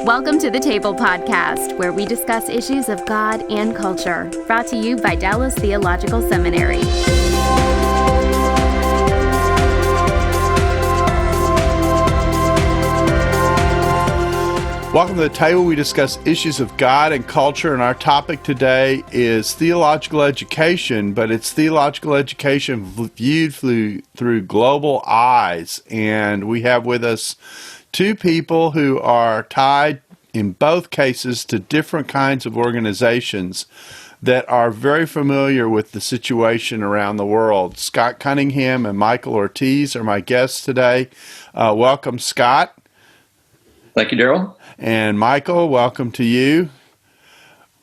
Welcome to the Table Podcast, where we discuss issues of God and culture, brought to you by Dallas Theological Seminary. Welcome to the table. We discuss issues of God and culture, and our topic today is theological education, but it's theological education viewed through global eyes. And we have with us two people who are tied in both cases to different kinds of organizations that are very familiar with the situation around the world. Scott Cunningham and Michael Ortiz are my guests today. Welcome, Scott. Thank you, Darrell. And Michael, welcome to you.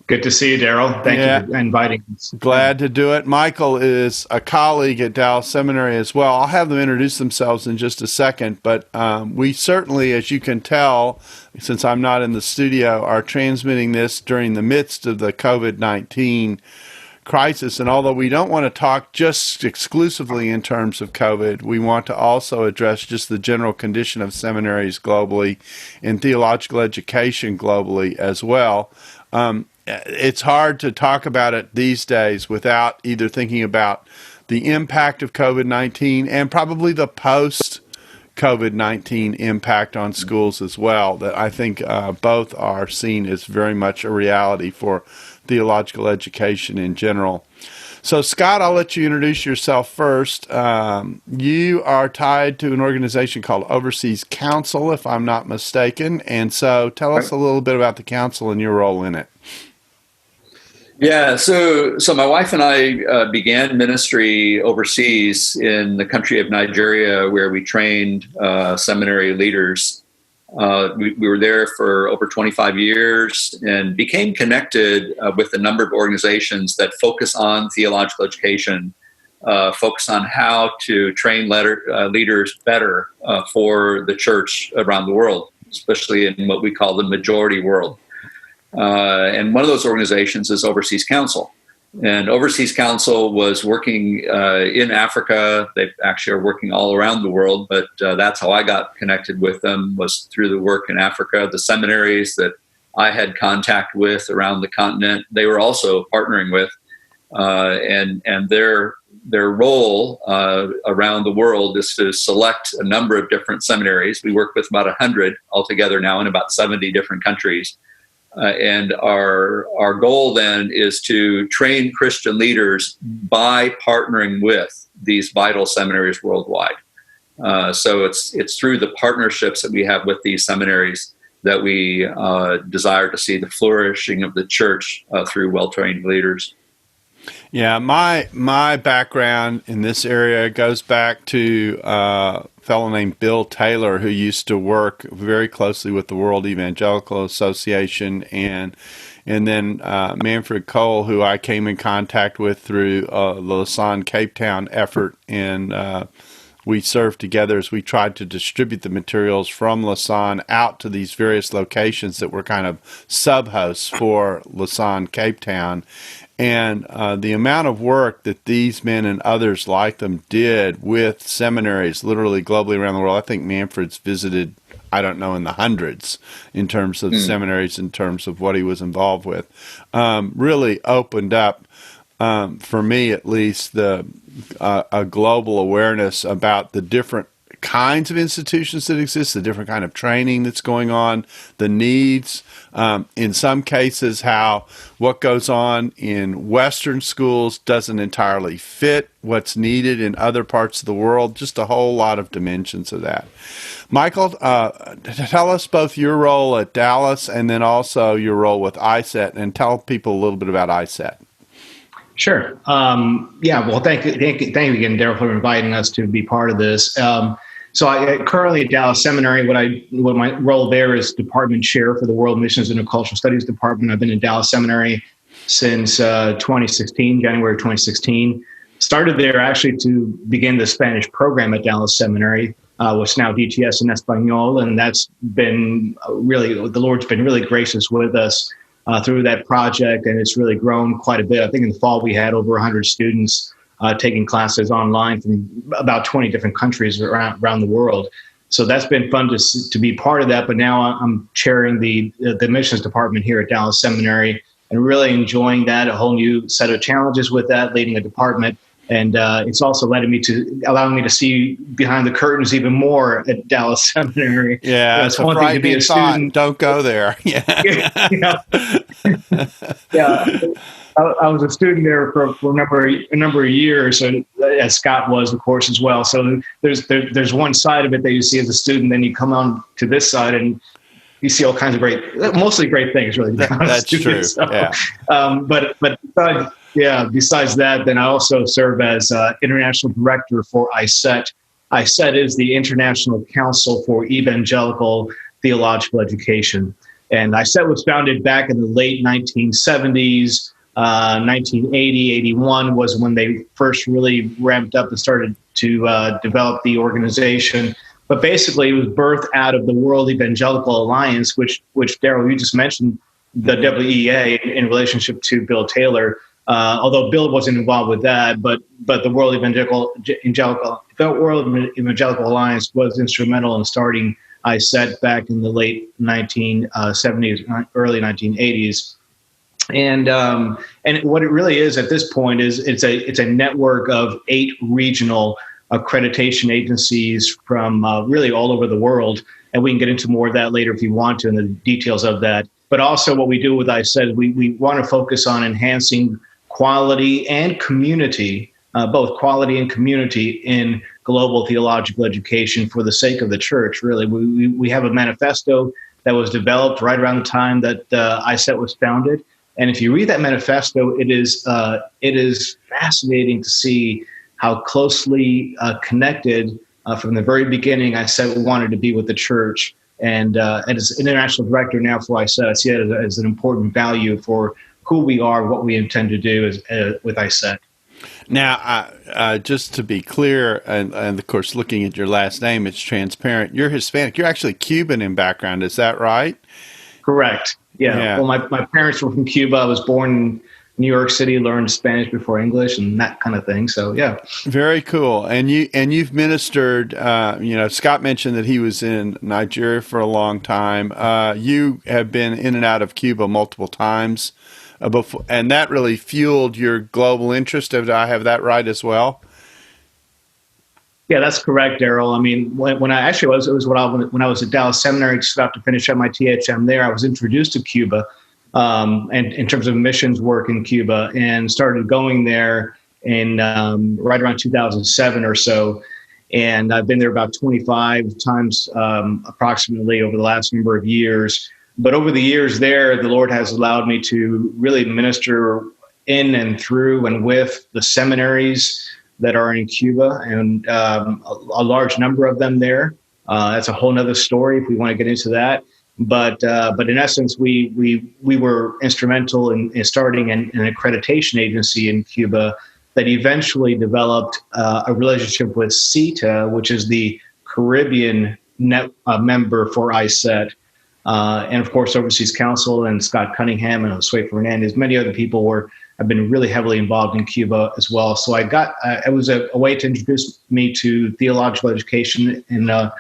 Good to see you, Darrell. Thank you for inviting us. Glad to do it. Michael is a colleague at Dallas Seminary as well. I'll have them introduce themselves in just a second, but we certainly, as you can tell, since I'm not in the studio, are transmitting this during the midst of the COVID-19 crisis. And although we don't want to talk just exclusively in terms of COVID, we want to also address just the general condition of seminaries globally and theological education globally as well. It's hard to talk about it these days without either thinking about the impact of COVID-19 and probably the post-COVID-19 impact on schools as well, that I think both are seen as very much a reality for theological education in general. So, Scott, I'll let you introduce yourself first. You are tied to an organization called Ortiz Council, if I'm not mistaken, and so tell us a little bit about the council and your role in it. Yeah, so my wife and I began ministry overseas in the country of Nigeria, where we trained seminary leaders. We were there for over 25 years and became connected with a number of organizations that focus on theological education, focus on how to train leaders better for the church around the world, especially in what we call the majority world. And one of those organizations is Ortiz Council. And Ortiz Council was working in Africa. They actually are working all around the world, but that's how I got connected with them, was through the work in Africa. The seminaries that I had contact with around the continent, they were also partnering with, and their role around the world is to select a number of different seminaries. We work with about 100 altogether now in about 70 different countries. And our goal then is to train Christian leaders by partnering with these vital seminaries worldwide. So it's through the partnerships that we have with these seminaries that we desire to see the flourishing of the church through well-trained leaders. Yeah, my background in this area goes back to a fellow named Bill Taylor, who used to work very closely with the World Evangelical Association, and then Manfred Cole, who I came in contact with through the Lausanne Cape Town effort, and we served together as we tried to distribute the materials from Lausanne out to these various locations that were kind of sub-hosts for Lausanne Cape Town. And the amount of work that these men and others like them did with seminaries literally globally around the world, I think Manfred's visited, I don't know, in the hundreds in terms of seminaries, in terms of what he was involved with, really opened up, for me at least, a global awareness about the different kinds of institutions that exist, the different kind of training that's going on, the needs, in some cases how what goes on in Western schools doesn't entirely fit what's needed in other parts of the world, just a whole lot of dimensions of that. Michael, tell us both your role at Dallas and then also your role with ISET, and tell people a little bit about ISET. Sure. Well, thank you again, Darrell, for inviting us to be part of this. So I currently at Dallas Seminary, what my role there is department chair for the World Missions and Cultural Studies Department. I've been in Dallas Seminary since 2016, January 2016. Started there actually to begin the Spanish program at Dallas Seminary, which now DTS in Espanol, and that's been really, the Lord's been really gracious with us through that project, and it's really grown quite a bit. I think in the fall we had over 100 students taking classes online from about 20 different countries around the world. So that's been fun to be part of that. But now I'm chairing the missions department here at Dallas Seminary and really enjoying that, a whole new set of challenges with that, leading a department. And it's also allowing me to see behind the curtains even more at Dallas Seminary. Yeah, it's one thing to be a student. Don't go there. Yeah, yeah. I was a student there for a number of years, and as Scott was, of course, as well. So there's one side of it that you see as a student, then you come on to this side and you see all kinds of mostly great things, really. That's true. So, yeah. But besides that, then I also serve as international director for ISET. ISET is the International Council for Evangelical Theological Education. And ISET was founded back in the late 1970s. 1980, 81 was when they first really ramped up and started to develop the organization. But basically, it was birthed out of the World Evangelical Alliance, which Darrell, you just mentioned, the WEA in relationship to Bill Taylor. Although Bill wasn't involved with that, but the World Evangelical Alliance was instrumental in starting ISET back in the late 1970s, early 1980s. And what it really is at this point is it's a network of 8 regional accreditation agencies from really all over the world. And we can get into more of that later if you want to, and the details of that. But also what we do with ISET, we want to focus on enhancing quality and community, both quality and community in global theological education for the sake of the church, really. We have a manifesto that was developed right around the time that ISET was founded. And if you read that manifesto, it is fascinating to see how closely connected from the very beginning ISET wanted to be with the church. And as international director now for ISET, I see it as an important value for who we are, what we intend to do with ISET. Now, just to be clear, and of course, looking at your last name, it's transparent. You're Hispanic. You're actually Cuban in background. Is that right? Correct. Yeah. Well, my parents were from Cuba. I was born in New York City, learned Spanish before English and that kind of thing. So, yeah. Very cool. And you've ministered, Scott mentioned that he was in Nigeria for a long time. You have been in and out of Cuba multiple times before, and that really fueled your global interest. Did I have that right as well? Yeah, that's correct, Darrell. I mean, when I was at Dallas Seminary, just about to finish up my THM there, I was introduced to Cuba, and in terms of missions work in Cuba, and started going there in right around 2007 or so. And I've been there about 25 times approximately over the last number of years. But over the years there, the Lord has allowed me to really minister in and through and with the seminaries that are in Cuba, and a large number of them there. That's a whole nother story if we want to get into that. But in essence, we were instrumental in starting an accreditation agency in Cuba that eventually developed a relationship with CETA, which is the Caribbean member for ISET. And of course, Overseas Council and Scott Cunningham and Josue Fernandez, many other people have been really heavily involved in Cuba as well. So it was a way to introduce me to theological education in a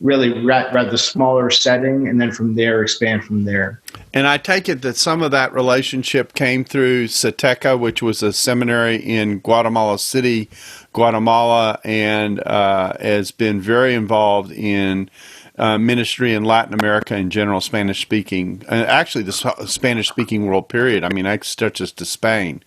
really rather smaller setting, and then from there expand from there. And I take it that some of that relationship came through SETECA, which was a seminary in Guatemala City, Guatemala, and has been very involved in ministry in Latin America in general, Spanish-speaking. Actually, the Spanish-speaking world, period. I mean, that stretches to Spain.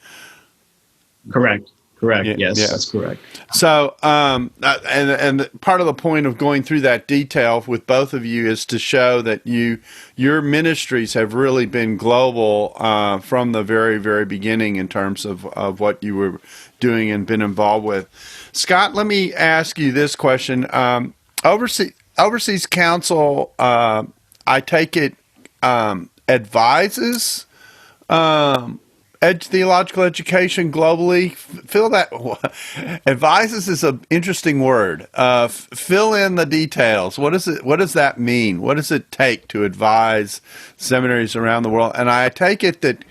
Correct. Yes, that's correct. So, and part of the point of going through that detail with both of you is to show that your ministries have really been global from the very, very beginning in terms of what you were doing and been involved with. Scott, let me ask you this question. Overseas Council, I take it, advises theological education globally. Advises is an interesting word. Fill in the details. What does that mean? What does it take to advise seminaries around the world? And I take it that,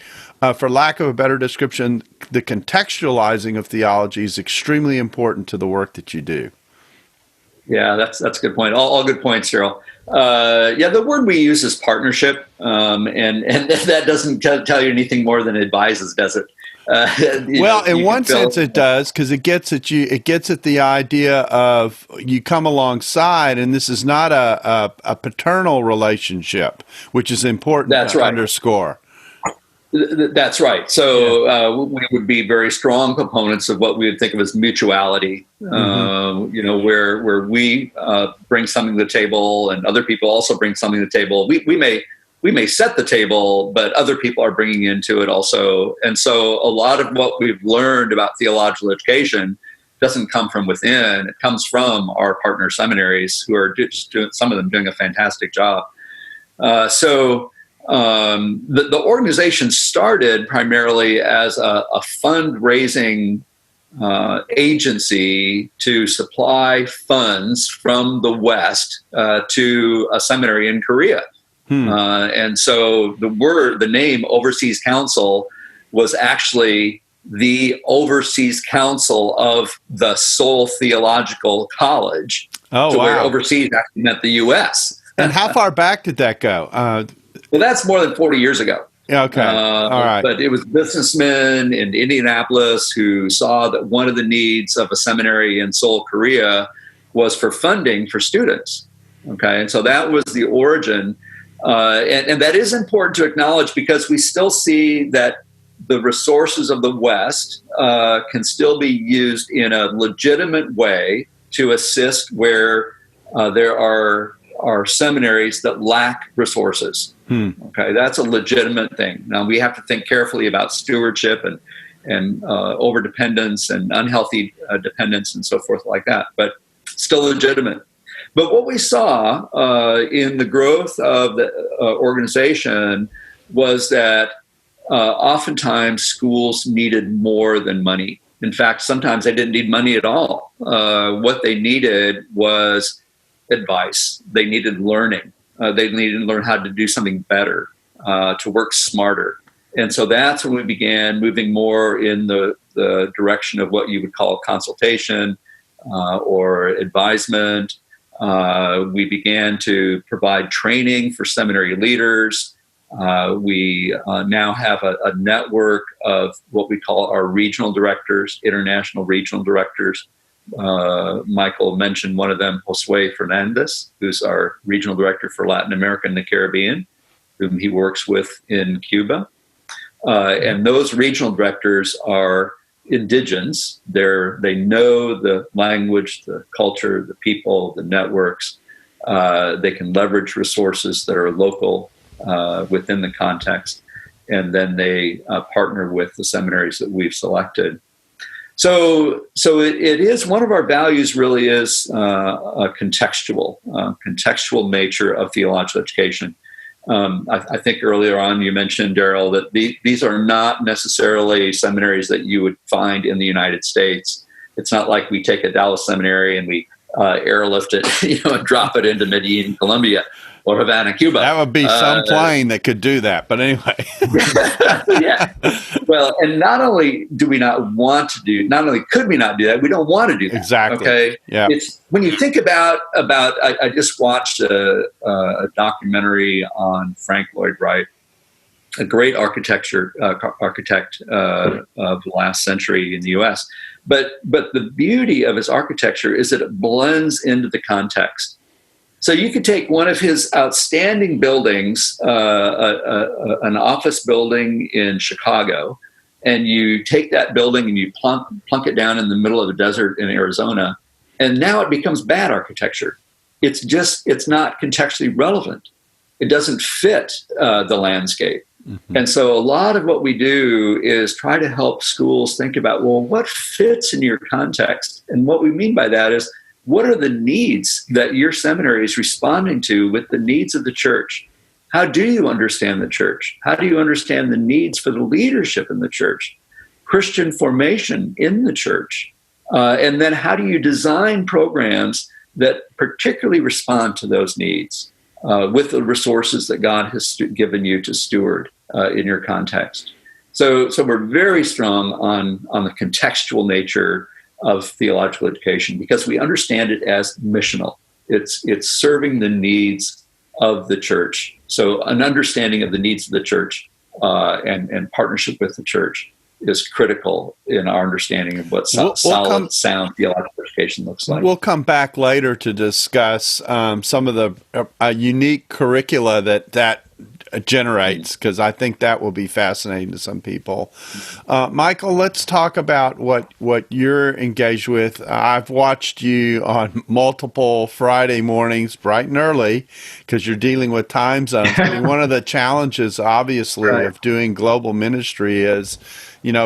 for lack of a better description, the contextualizing of theology is extremely important to the work that you do. Yeah, that's a good point. All good points, Darrell. The word we use is partnership, and that doesn't tell you anything more than advises, does it? In one sense it does, because it gets at the idea of you come alongside, and this is not a paternal relationship, which is important to underscore. That's right. So we would be very strong proponents of what we would think of as mutuality. Where we bring something to the table, and other people also bring something to the table. We may set the table, but other people are bringing into it also. And so a lot of what we've learned about theological education doesn't come from within. It comes from our partner seminaries, who are just some of them doing a fantastic job. The organization started primarily as a fundraising agency to supply funds from the West to a seminary in Korea. And so the name Overseas Council was actually the Overseas Council of the Seoul Theological College. Where overseas actually meant the U.S. And how far back did that go? Well, that's more than 40 years ago. Okay. All right. But it was businessmen in Indianapolis who saw that one of the needs of a seminary in Seoul, Korea, was for funding for students. Okay. And so that was the origin. And that is important to acknowledge, because we still see that the resources of the West can still be used in a legitimate way to assist where there are seminaries that lack resources. Okay, that's a legitimate thing. Now we have to think carefully about stewardship and overdependence and unhealthy dependence and so forth like that, but still legitimate. But what we saw in the growth of the organization was that oftentimes schools needed more than money. In fact, sometimes they didn't need money at all. What they needed was advice. They needed learning. They needed to learn how to do something better, to work smarter. And so that's when we began moving more in the direction of what you would call consultation or advisement. We began to provide training for seminary leaders. We now have a network of what we call our regional directors, international regional directors. Michael mentioned one of them, Josue Fernandez, who's our regional director for Latin America and the Caribbean, whom he works with in Cuba. And those regional directors are indigenous. They know the language, the culture, the people, the networks. They can leverage resources that are local within the context. And then they partner with the seminaries that we've selected. So it is, one of our values really is a contextual nature of theological education. I think earlier on you mentioned, Darrell, that these are not necessarily seminaries that you would find in the United States. It's not like we take a Dallas seminary and we airlift it, and drop it into Medellin, Colombia, or Havana, Cuba. That would be some plane that could do that. But anyway. Yeah. Well, and not only could we not do that, we don't want to do that. Exactly. Okay. Yeah. It's when you think about I just watched a documentary on Frank Lloyd Wright, a great architect of the last century in the U.S. But the beauty of his architecture is that it blends into the context. So you could take one of his outstanding buildings, an office building in Chicago, and you take that building and you plunk it down in the middle of a desert in Arizona, and now it becomes bad architecture. It's not contextually relevant. It doesn't fit the landscape. Mm-hmm. And so a lot of what we do is try to help schools think about, well, what fits in your context? And what we mean by that is, what are the needs that your seminary is responding to with the needs of the church? How do you understand the church? How do you understand the needs for the leadership in the church? Christian formation in the church? And then how do you design programs that particularly respond to those needs with the resources that God has given you to steward in your context? So we're very strong on the contextual nature of theological education because we understand it as missional. It's serving the needs of the church. So an understanding of the needs of the church and partnership with the church is critical in our understanding of what sound theological education looks like. We'll come back later to discuss some of the unique curricula that generates, because I think that will be fascinating to some people. Michael, let's talk about what you're engaged with. I've watched you on multiple Friday mornings, bright and early, because you're dealing with time zones. I mean, one of the challenges, obviously, of doing global ministry is,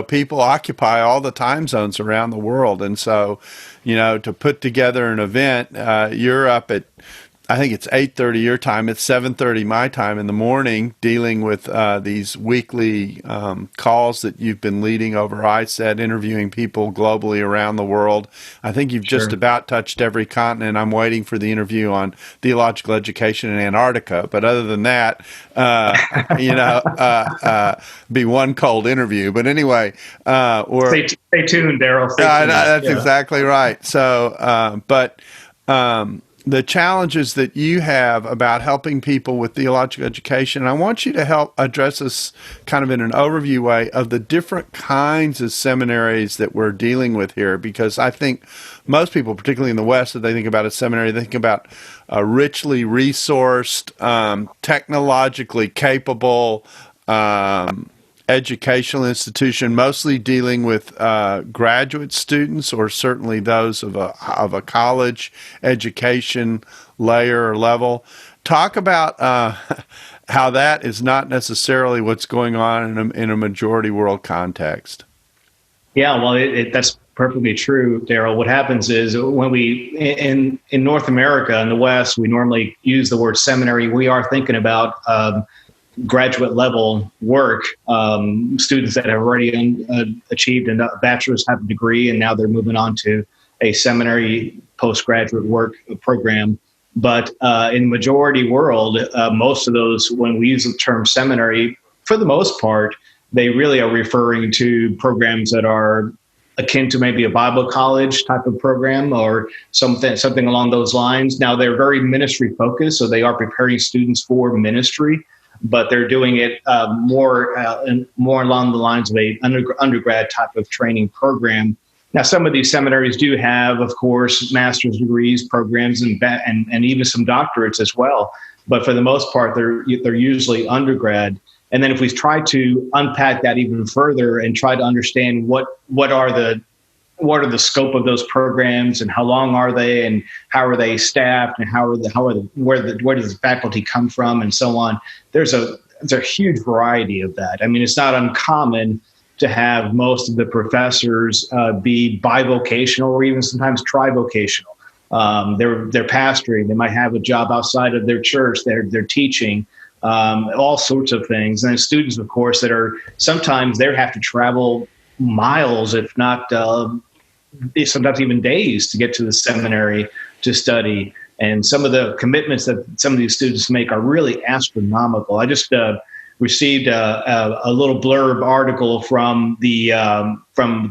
people occupy all the time zones around the world. And so, to put together an event, you're up at, I think it's 8:30 your time. It's 7:30 my time in the morning, dealing with these weekly calls that you've been leading over ISET, interviewing people globally around the world. I think you've just about touched every continent. I'm waiting for the interview on theological education in Antarctica. But other than that, be one cold interview. But anyway, stay tuned, Darrell. That's exactly right. So, the challenges that you have about helping people with theological education, I want you to help address us kind of in an overview way of the different kinds of seminaries that we're dealing with here, because I think most people, particularly in the West, that they think about a seminary, they think about a richly resourced, technologically capable, educational institution, mostly dealing with graduate students, or certainly those of a college education layer or level. Talk about how that is not necessarily what's going on in a majority world context. Yeah, well, that's perfectly true, Darrell. What happens is when we in North America, in the West, we normally use the word seminary. We are thinking about graduate level work, students that have already achieved a bachelor's type of degree, and now they're moving on to a seminary postgraduate work program. But in the majority world, most of those, when we use the term seminary, for the most part, they really are referring to programs that are akin to maybe a Bible college type of program or something along those lines. Now, they're very ministry focused, so they are preparing students for ministry, but they're doing it more along the lines of a undergrad type of training program. Now, some of these seminaries do have, of course, master's degrees programs and even some doctorates as well. But for the most part, they're usually undergrad. And then if we try to unpack that even further and try to understand what are the scope of those programs and how long are they and how are they staffed and where does the faculty come from and so on. There's a huge variety of that. I mean, it's not uncommon to have most of the professors be bivocational or even sometimes trivocational. They're pastoring. They might have a job outside of their church. They're teaching. All sorts of things. And students, of course, that are sometimes they have to travel miles, if not sometimes even days, to get to the seminary to study. And some of the commitments that some of these students make are really astronomical. I just received a little blurb article from the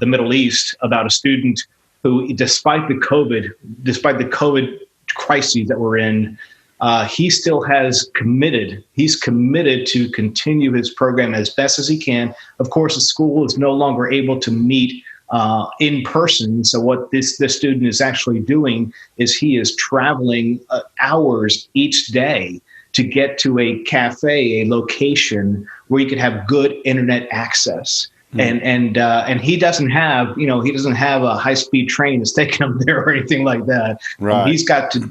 Middle East about a student who, despite the COVID crises that we're in, he still has committed. He's committed to continue his program as best as he can. Of course, the school is no longer able to meet in person. So what this student is actually doing is he is traveling hours each day to get to a cafe, a location where he could have good internet access. And he doesn't have a high-speed train that's taking him there or anything like that. Right. He's got to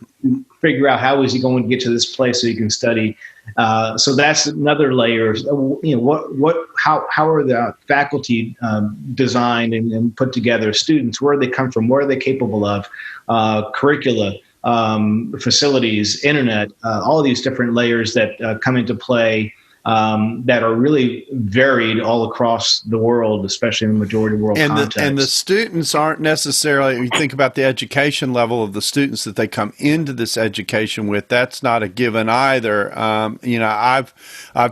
figure out how is he going to get to this place so he can study. So that's another layer. How are the faculty designed and put together? Students, where do they come from? What are they capable of? Curricula, facilities, internet, all of these different layers that come into play. That are really varied all across the world, especially in the majority world context. And the students aren't necessarily, you think about the education level of the students that they come into this education with, that's not a given either. I've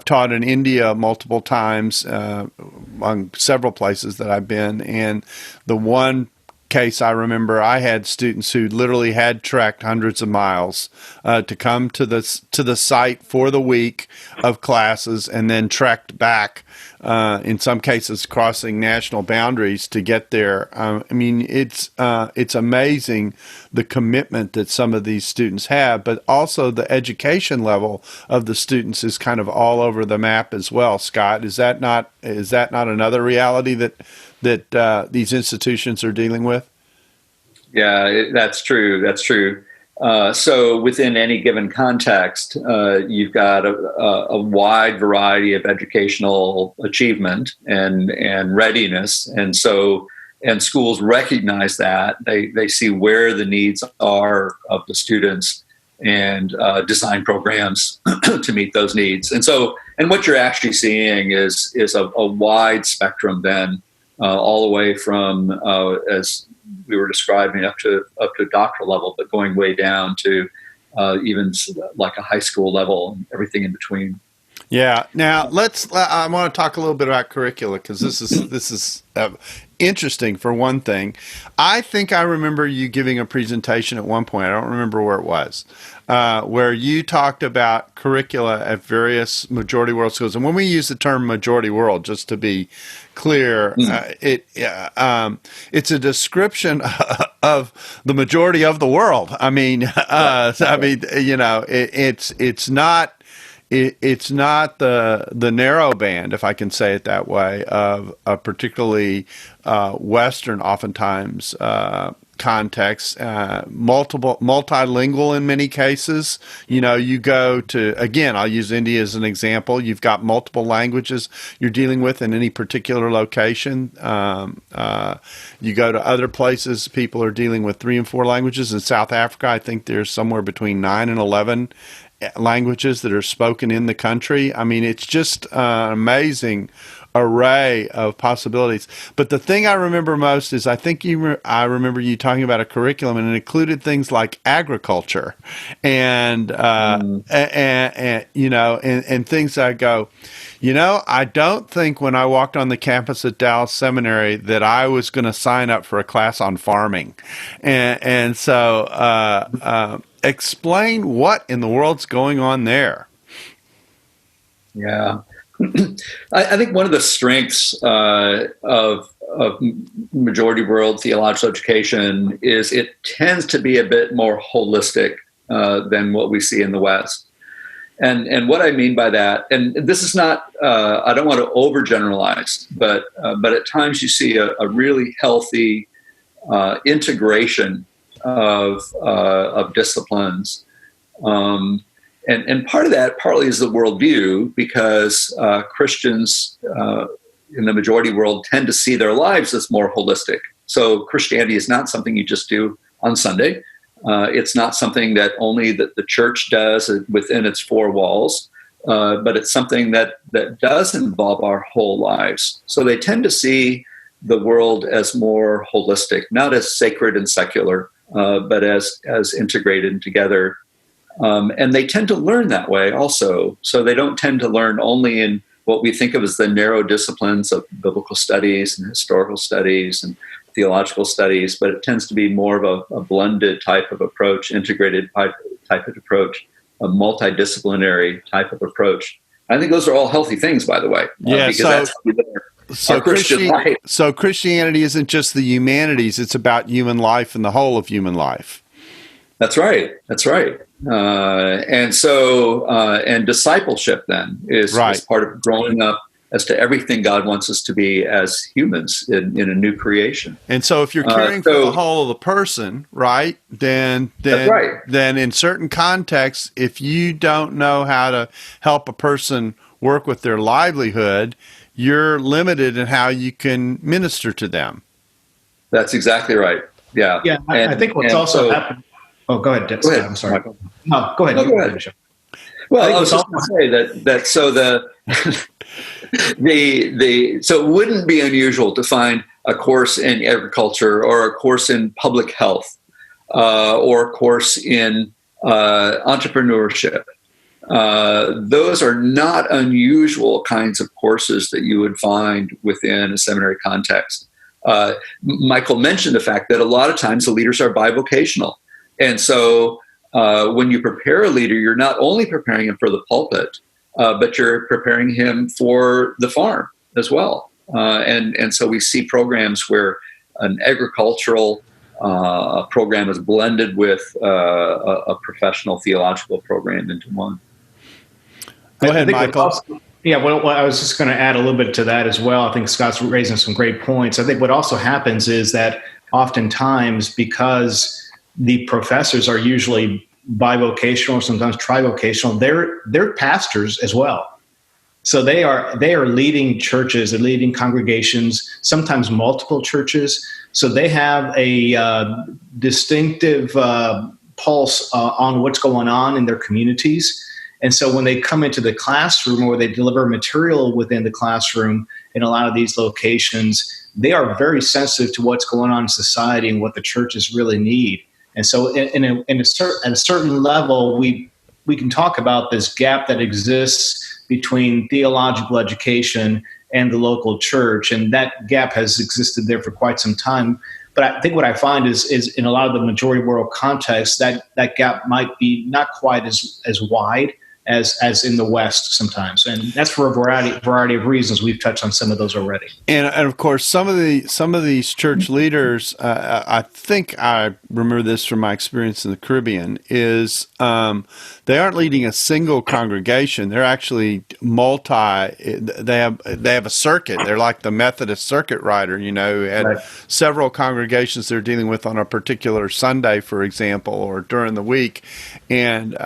taught in India multiple times, among several places that I've been, and the one case, I remember I had students who literally had trekked hundreds of miles to come to the site for the week of classes, and then trekked back. In some cases, crossing national boundaries to get there. I mean, it's amazing the commitment that some of these students have, but also the education level of the students is kind of all over the map as well. Scott, is that not another reality that these institutions are dealing with? Yeah, that's true. That's true. So within any given context, you've got a wide variety of educational achievement and readiness. And schools recognize that. They see where the needs are of the students and design programs to meet those needs. And what you're actually seeing is a wide spectrum then, all the way from, as we were describing, up to doctoral level, but going way down to even like a high school level and everything in between. Yeah. Now I want to talk a little bit about curricula, because this is interesting. For one thing, I think I remember you giving a presentation at one point. I don't remember where it was, where you talked about curricula at various majority world schools. And when we use the term majority world, just to be clear, it's a description of the majority of the world. I mean, it's not. It's not the narrow band, if I can say it that way, of a particularly Western, oftentimes, context, multilingual in many cases. You go to, again, I'll use India as an example. You've got multiple languages you're dealing with in any particular location. You go to other places, people are dealing with 3 and 4 languages. In South Africa, I think there's somewhere between 9 and 11 languages that are spoken in the country. I mean, it's just an amazing array of possibilities. But the thing I remember most is I remember you talking about a curriculum, and it included things like agriculture and things I go, I don't think when I walked on the campus at Dallas Seminary that I was going to sign up for a class on farming. And so explain what in the world's going on there. Yeah. I think one of the strengths of majority world theological education is it tends to be a bit more holistic than what we see in the West. And what I mean by that, and this is not, I don't want to overgeneralize, but at times you see a really healthy integration of disciplines. And part of that partly is the worldview, because Christians in the majority world tend to see their lives as more holistic. So Christianity is not something you just do on Sunday. It's not something that only the church does within its 4 walls, but it's something that does involve our whole lives. So they tend to see the world as more holistic, not as sacred and secular, but as integrated together. And they tend to learn that way also. So they don't tend to learn only in what we think of as the narrow disciplines of biblical studies and historical studies and theological studies, but it tends to be more of a blended type of approach, integrated type of approach, a multidisciplinary type of approach. I think those are all healthy things, by the way. Yeah, because so Christianity isn't just the humanities, it's about human life and the whole of human life. That's right. And discipleship then is part of growing up as to everything God wants us to be as humans in a new creation. And so if you're caring for the whole of the person, right, then in certain contexts, if you don't know how to help a person work with their livelihood, you're limited in how you can minister to them. That's exactly right. Yeah. Yeah. I think what's also happened. Oh, go ahead. Go ahead. I'm sorry. No, go ahead. Go ahead. Well, I was just going to say that so so it wouldn't be unusual to find a course in agriculture or a course in public health or a course in entrepreneurship. Those are not unusual kinds of courses that you would find within a seminary context. Michael mentioned the fact that a lot of times the leaders are bivocational. And so when you prepare a leader, you're not only preparing him for the pulpit, but you're preparing him for the farm as well. And so we see programs where an agricultural program is blended with a professional theological program into one. Go ahead, Michael. Well, I was just going to add a little bit to that as well. I think Scott's raising some great points. I think what also happens is that oftentimes, because the professors are usually bivocational or sometimes trivocational, they're pastors as well. So they are leading churches, they're leading congregations, sometimes multiple churches. So they have a distinctive pulse on what's going on in their communities. And so when they come into the classroom or they deliver material within the classroom in a lot of these locations, they are very sensitive to what's going on in society and what the churches really need. And so at a certain level, we can talk about this gap that exists between theological education and the local church. And that gap has existed there for quite some time. But I think what I find is in a lot of the majority world contexts, that gap might be not quite as wide as in the West sometimes. And that's for a variety of reasons. We've touched on some of those already. And of course, some of these church leaders, I think I remember this from my experience in the Caribbean, is they aren't leading a single congregation. They're actually they have a circuit. They're like the Methodist circuit rider, who had right. several congregations they're dealing with on a particular Sunday, for example, or during the week, and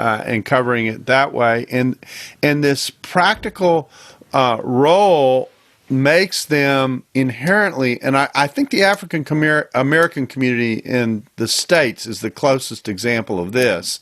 covering it that way. And this practical role makes them inherently, and I think the African American community in the States is the closest example of this,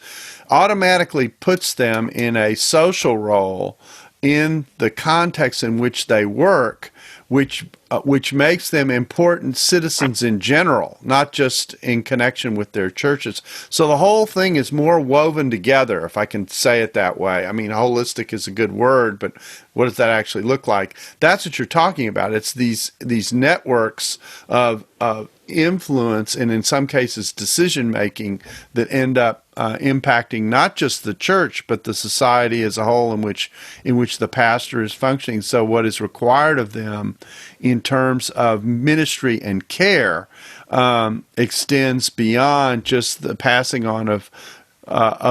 automatically puts them in a social role in the context in which they work, which makes them important citizens in general, not just in connection with their churches. So the whole thing is more woven together, if I can say it that way. I mean, holistic is a good word, but what does that actually look like? That's what you're talking about. It's these networks of influence and in some cases decision-making that end up impacting not just the church, but the society as a whole in which the pastor is functioning. So what is required of them in terms of ministry and care extends beyond just the passing on of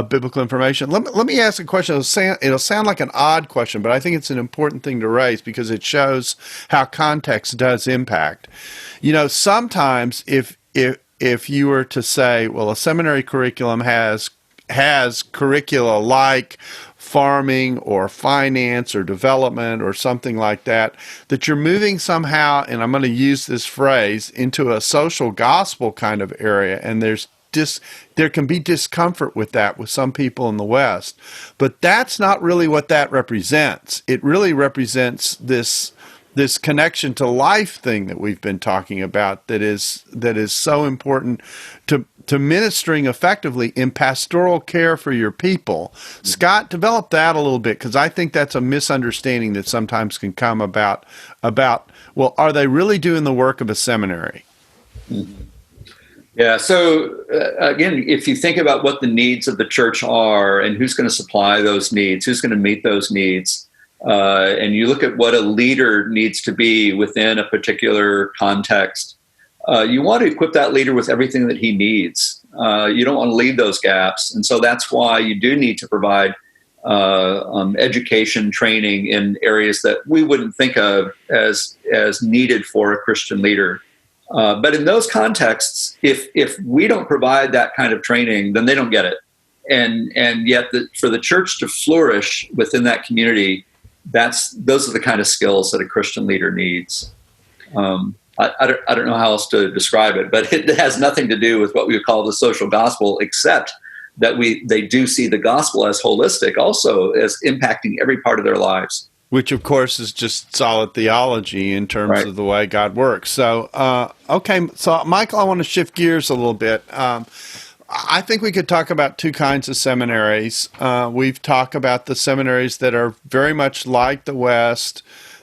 biblical information. Let me ask a question. It'll sound like an odd question, but I think it's an important thing to raise because it shows how context does impact. Sometimes if you were to say, well, a seminary curriculum has curricula like farming or finance or development or something like that you're moving somehow, and I'm going to use this phrase, into a social gospel kind of area, and there can be discomfort with that with some people in the West. But that's not really what that represents. It really represents this connection to life thing that we've been talking about that is so important to ministering effectively in pastoral care for your people. Scott, develop that a little bit, because I think that's a misunderstanding that sometimes can come about, well, are they really doing the work of a seminary? Mm-hmm. Yeah, so again, if you think about what the needs of the church are and who's going to supply those needs, who's going to meet those needs, and you look at what a leader needs to be within a particular context, you want to equip that leader with everything that he needs. You don't want to leave those gaps. And so that's why you do need to provide education, training in areas that we wouldn't think of as needed for a Christian leader. But in those contexts, if we don't provide that kind of training, then they don't get it. And yet for the church to flourish within that community, those are the kind of skills that a Christian leader needs. I don't know how else to describe it, but it has nothing to do with what we would call the social gospel, except that they do see the gospel as holistic, also as impacting every part of their lives. Which, of course, is just solid theology in terms right. of the way God works. So, okay. So, Michael, I want to shift gears a little bit. I think we could talk about two kinds of seminaries. We've talked about the seminaries that are very much like the West,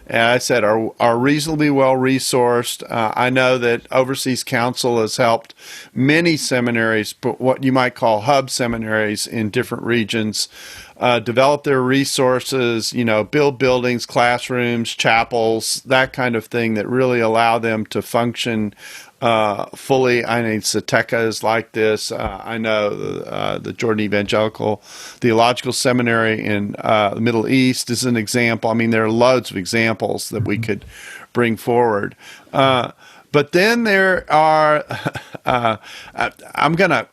I said, are reasonably well resourced. I know that Overseas Council has helped many seminaries, but what you might call hub seminaries in different regions, develop their resources, build buildings, classrooms, chapels, that kind of thing that really allow them to function fully. I mean, Sateca is like this. I know the Jordan Evangelical Theological Seminary in the Middle East is an example. I mean, there are loads of examples that we could bring forward. But then there are, I'm gonna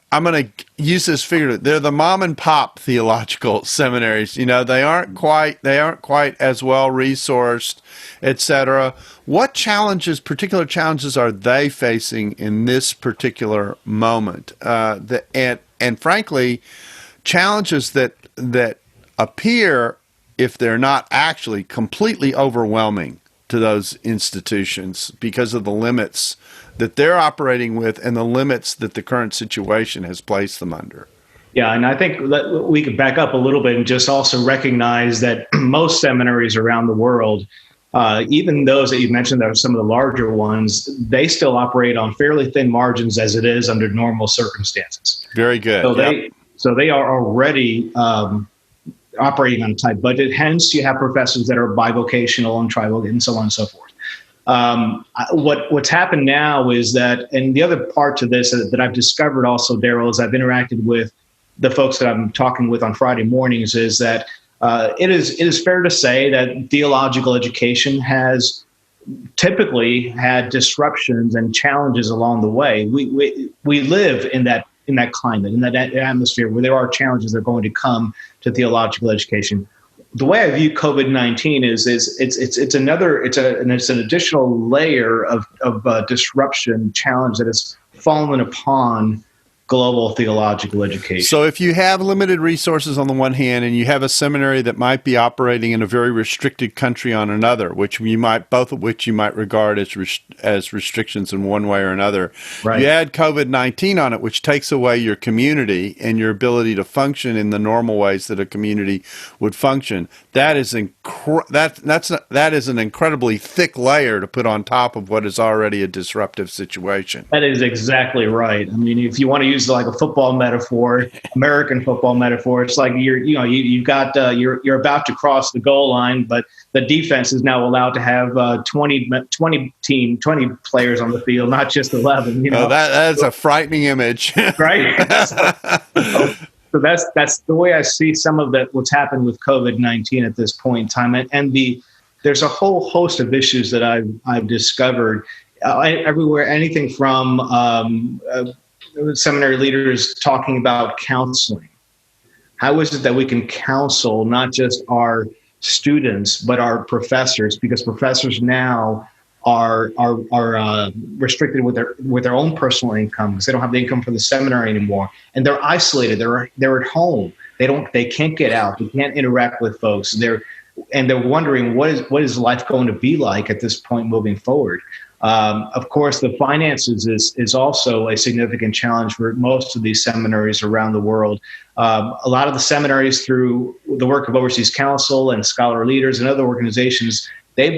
use this figure. They're the mom and pop theological seminaries. They aren't quite as well resourced, etc. What particular challenges are they facing in this particular moment? And frankly, challenges that appear, if they're not actually completely overwhelming to those institutions because of the limits that they're operating with and the limits that the current situation has placed them under. Yeah, and I think that we could back up a little bit and just also recognize that most seminaries around the world, even those that you mentioned that are some of the larger ones, they still operate on fairly thin margins as it is under normal circumstances. Very good. So they are already operating on a tight budget. Hence, you have professors that are bivocational and tribal and so on and so forth. What's happened now is that, and the other part to this that I've discovered also, Darrell, as I've interacted with the folks that I'm talking with on Friday mornings, is that it is fair to say that theological education has typically had disruptions and challenges along the way. We live in that climate, in that atmosphere where there are challenges that are going to come to theological education. The way I view COVID-19 is it's an additional layer of disruption challenge that has fallen upon global theological education. So if you have limited resources on the one hand, and you have a seminary that might be operating in a very restricted country on another, both of which you might regard as restrictions in one way or another, right. You add COVID-19 on it, which takes away your community and your ability to function in the normal ways that a community would function. That is that is an incredibly thick layer to put on top of what is already a disruptive situation. That is exactly right. I mean, if you want to use like a football metaphor, American football metaphor, it's like you're about to cross the goal line, but the defense is now allowed to have 20 players on the field, not just 11. That's a frightening image, right? So that's the way I see some of what's happened with COVID-19 at this point in time, and there's a whole host of issues that I've discovered everywhere. Anything from seminary leaders talking about counseling. How is it that we can counsel not just our students but our professors? Because professors now are restricted with their own personal income because they don't have the income for the seminary anymore, and they're isolated. They're at home. They can't get out. They can't interact with folks. They're wondering what is life going to be like at this point moving forward. Of course, the finances is also a significant challenge for most of these seminaries around the world. A lot of the seminaries, through the work of Overseas Council and scholar leaders and other organizations, they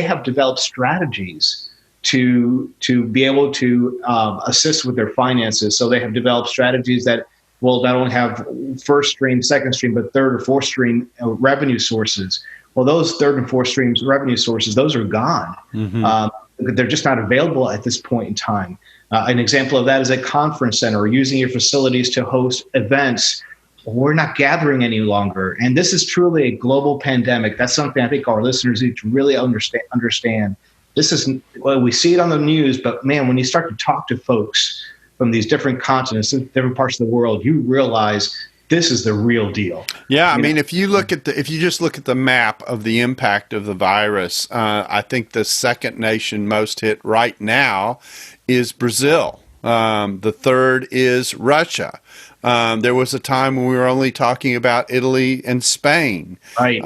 have developed strategies to be able to assist with their finances. So they have developed strategies that will not only have first stream, second stream, but third or fourth stream revenue sources. Well, those third and fourth streams revenue sources, those are gone. Mm-hmm. They're just not available at this point in time. An example of that is a conference center, or using your facilities to host events. We're not gathering any longer. And this is truly a global pandemic. That's something I think our listeners need to really understand. This is, well, we see it on the news, but man, when you start to talk to folks from these different continents, different parts of the world, you realize this is the real deal. Yeah, I mean, if you just look at the map of the impact of the virus, I think the second nation most hit right now is Brazil. The third is Russia. There was a time when we were only talking about Italy and Spain. Right.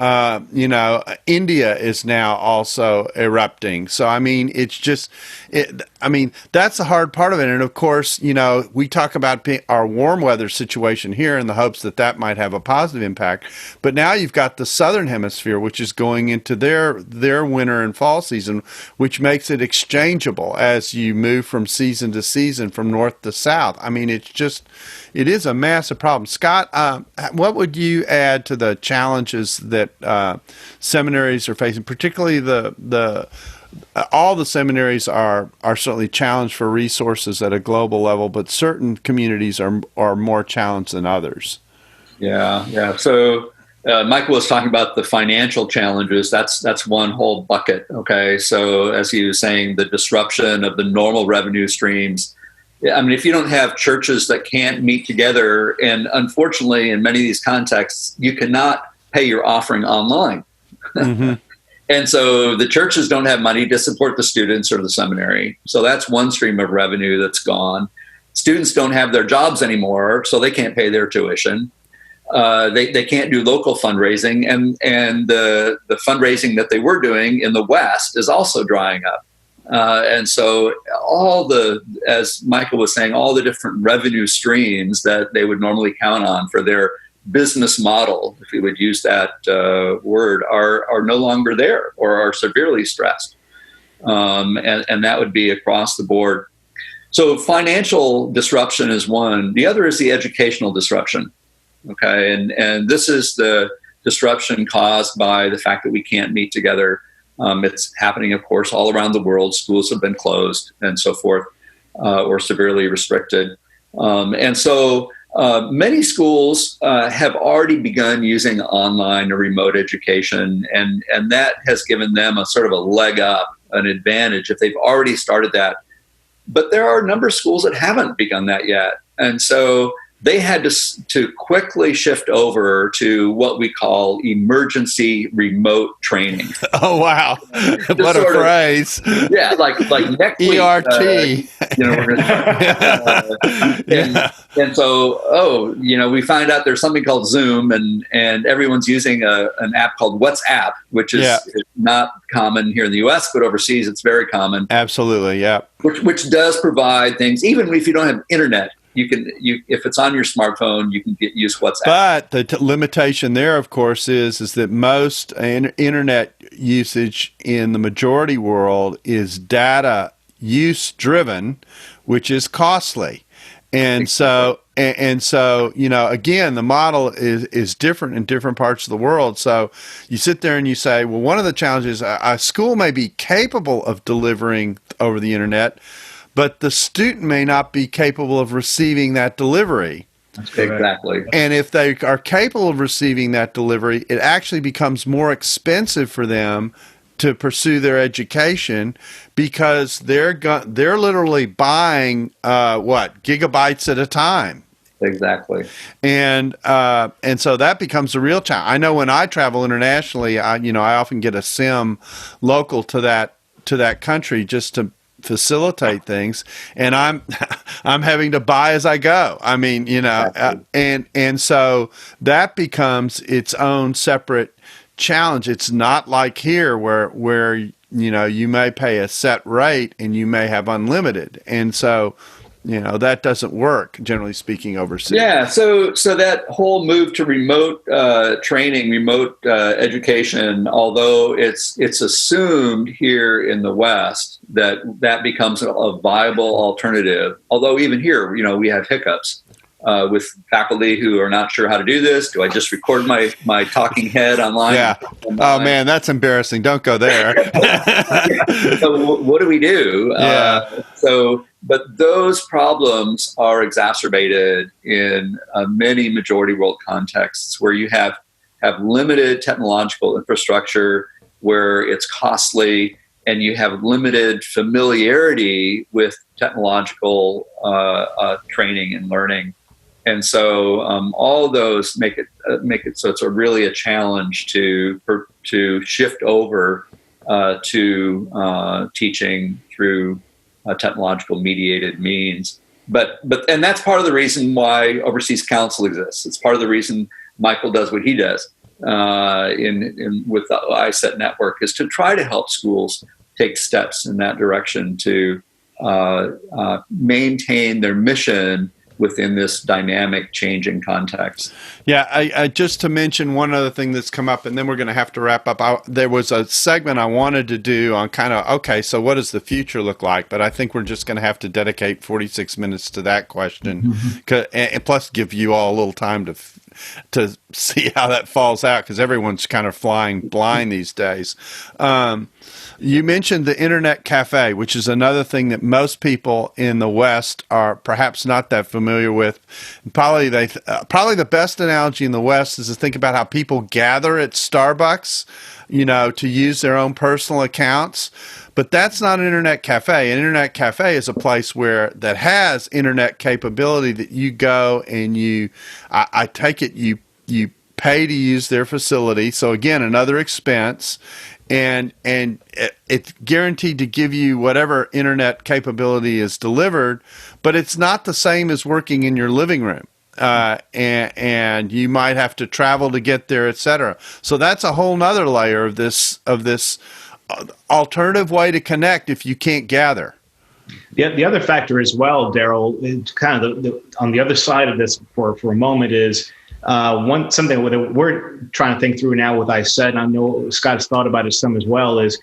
India is now also erupting. So, I mean, it's just, that's the hard part of it. And of course, we talk about our warm weather situation here in the hopes that that might have a positive impact. But now you've got the southern hemisphere, which is going into their winter and fall season, which makes it exchangeable as you move from season to season, from north to south. I mean, it is a massive problem. Scott, what would you add to the challenges that seminaries are facing, particularly all the seminaries are certainly challenged for resources at a global level, but certain communities are more challenged than others. Yeah. So Michael was talking about the financial challenges. That's one whole bucket. Okay. So as he was saying, the disruption of the normal revenue streams. I mean, if you don't have churches that can't meet together, and unfortunately, in many of these contexts, you cannot pay your offering online. Mm-hmm. And so the churches don't have money to support the students or the seminary. So that's one stream of revenue that's gone. Students don't have their jobs anymore, so they can't pay their tuition. They can't do local fundraising, and the fundraising that they were doing in the West is also drying up. And so as Michael was saying, all the different revenue streams that they would normally count on for their business model, if we would use that word, are no longer there or are severely stressed. And that would be across the board. So financial disruption is one. The other is the educational disruption. Okay. And this is the disruption caused by the fact that we can't meet together. It's happening, of course, all around the world. Schools have been closed and so forth, or severely restricted. And so many schools have already begun using online or remote education, and that has given them a sort of a leg up, an advantage if they've already started that. But there are a number of schools that haven't begun that yet. And so they had to quickly shift over to what we call emergency remote training. Oh, wow. What a phrase. Yeah, like next week. ERT. We're going to and so, we find out there's something called Zoom, and everyone's using an app called WhatsApp, which is not common here in the U.S., but overseas it's very common. Absolutely, yeah. Which does provide things, even if you don't have internet. If it's on your smartphone, you can use WhatsApp. But the limitation there, of course, is that most internet usage in the majority world is data use driven, which is costly. And so, again, the model is different in different parts of the world. So you sit there and you say, well, one of the challenges, a school may be capable of delivering over the internet, but the student may not be capable of receiving that delivery. That's exactly. And if they are capable of receiving that delivery, it actually becomes more expensive for them to pursue their education because they're literally buying gigabytes at a time. Exactly. And so that becomes a real challenge. I know when I travel internationally, I often get a SIM local to that country just to facilitate things, and I'm having to buy as I go. I mean, and so that becomes its own separate challenge. It's not like here where you may pay a set rate and you may have unlimited, and so that doesn't work, generally speaking, overseas. Yeah, so that whole move to remote training, remote education, although it's assumed here in the West that becomes a viable alternative, although even here, we have hiccups with faculty who are not sure how to do this. Do I just record my talking head online? Yeah. Oh, man, that's embarrassing. Don't go there. So what do we do? Yeah. But those problems are exacerbated in many majority world contexts where you have limited technological infrastructure, where it's costly, and you have limited familiarity with technological training and learning. And so all of those make it so it's really a challenge to shift over to teaching through technological mediated means. and that's part of the reason why Overseas Council exists. It's part of the reason Michael does what he does with the ISET network, is to try to help schools take steps in that direction to maintain their mission within this dynamic, changing context. Yeah, I just to mention one other thing that's come up, and then we're going to have to wrap up. There was a segment I wanted to do on kind of, okay, so what does the future look like? But I think we're just going to have to dedicate 46 minutes to that question, and plus give you all a little time to see how that falls out, because everyone's kind of flying blind these days. You mentioned the Internet Cafe, which is another thing that most people in the West are perhaps not that familiar with. Probably the best analogy in the West is to think about how people gather at Starbucks, to use their own personal accounts. But that's not an Internet Cafe. An Internet Cafe is a place that has Internet capability that you go and I take it you pay to use their facility. So again, another expense. And it's guaranteed to give you whatever internet capability is delivered, but it's not the same as working in your living room. And you might have to travel to get there, etc. So that's a whole nother layer of this alternative way to connect if you can't gather. The other factor as well, Darrell, kind of on the other side of this for a moment is something that we're trying to think through now with ISET, and I know Scott has thought about it some as well, is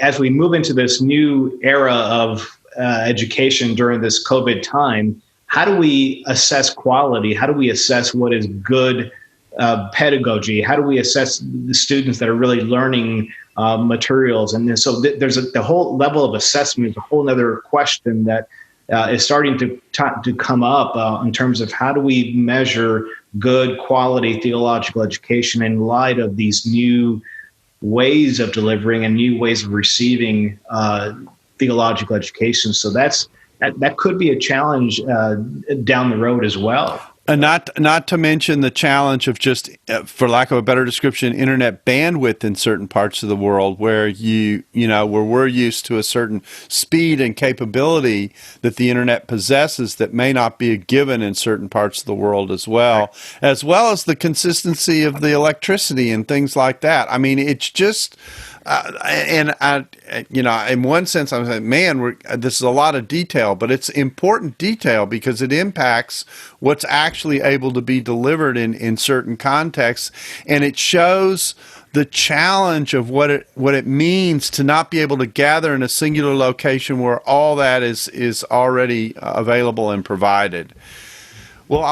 as we move into this new era of education during this COVID time, how do we assess quality? How do we assess what is good pedagogy? How do we assess the students that are really learning materials? And then, so there's the whole level of assessment is a whole other question that is starting to come up in terms of how do we measure good quality theological education in light of these new ways of delivering and new ways of receiving theological education. So that could be a challenge down the road as well. And not to mention the challenge of just, for lack of a better description, internet bandwidth in certain parts of the world where where we're used to a certain speed and capability that the internet possesses that may not be a given in certain parts of the world as well as the consistency of the electricity and things like that. I mean, it's just. In one sense, I'm saying, man, this is a lot of detail, but it's important detail because it impacts what's actually able to be delivered in certain contexts, and it shows the challenge of what it means to not be able to gather in a singular location where all that is already available and provided. Well,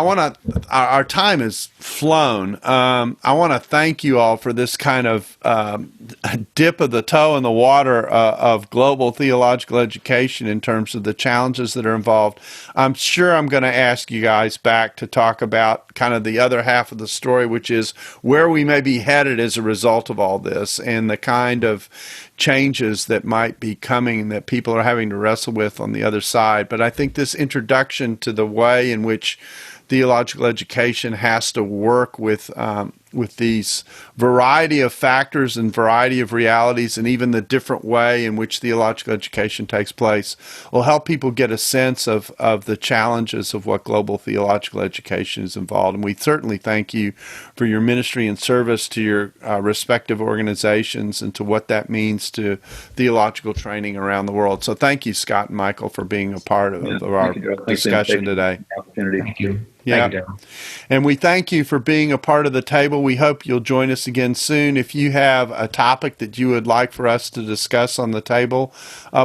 our time has flown. I want to thank you all for this kind of dip of the toe in the water of global theological education in terms of the challenges that are involved. I'm sure I'm going to ask you guys back to talk about kind of the other half of the story, which is where we may be headed as a result of all this and the kind of changes that might be coming that people are having to wrestle with on the other side. But I think this introduction to the way in which theological education has to work with these variety of factors and variety of realities, and even the different way in which theological education takes place, will help people get a sense of the challenges of what global theological education is involved. And we certainly thank you for your ministry and service to your respective organizations and to what that means to theological training around the world. So thank you, Scott and Michael, for being a part of our discussion today. Thank you. Yeah. And we thank you for being a part of the table. We hope you'll join us again soon. If you have a topic that you would like for us to discuss on the table,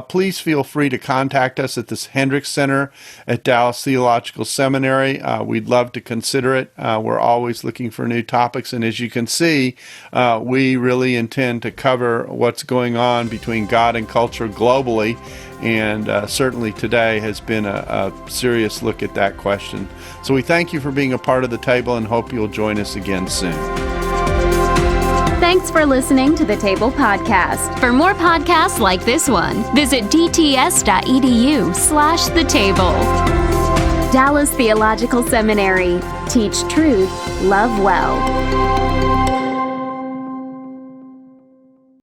please feel free to contact us at the Hendricks Center at Dallas Theological Seminary. We'd love to consider it. We're always looking for new topics. And as you can see, we really intend to cover what's going on between God and culture globally. And certainly today has been a serious look at that question. So we thank you for being a part of the table and hope you'll join us again soon. Thanks for listening to the Table Podcast. For more podcasts like this one, visit dts.edu/thetable. Dallas Theological Seminary. Teach truth, love well.